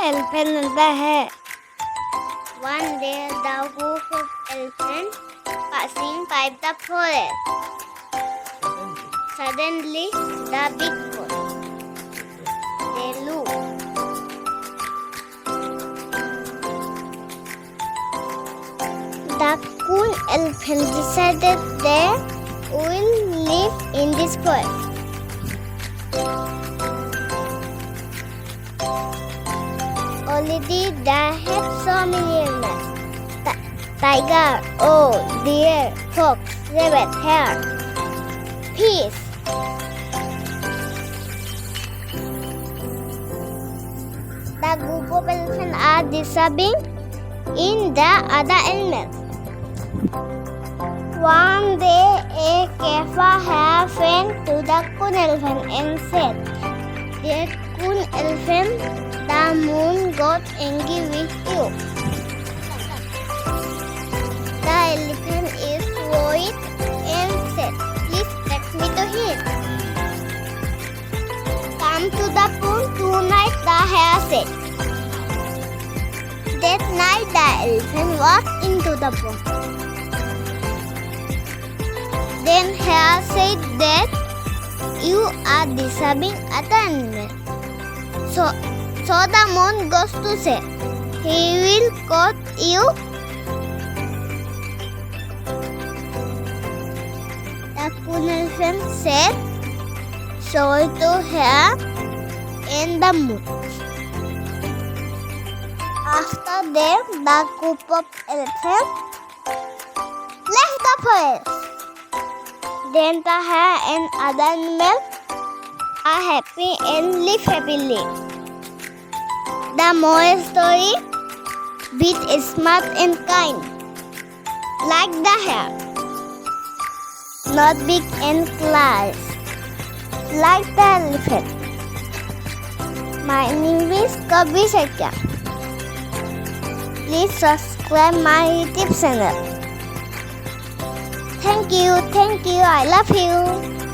Elephant and the Hare. One day, the group of elephants passing by the forest. Suddenly, the big four. They look. The cool elephant decided they will live in this forest. Already they had so many animals. Tiger, owl, deer, fox, rabbit, hare, peace. The group of elephants are disturbing in the other animals. One day, a kafa hare went to the coon elephant and said, "Dear coon elephant, the moon got angry with you. The elephant is worried and said, please take me to him." "Come to the pool tonight," the hare said. That night the elephant walked into the pool. Then hare said that you are disturbing other animals. So the moon goes to say, he will cut you. The coon elephant said sorry to hare and the moon. After that, the group of elephants left the forest. Then the hare and other animals are happy and live happily. The moral story: be smart and kind, like the hare, not big and class, like the elephant. My name is Kabi Satya. Please subscribe my YouTube channel. Thank you, I love you.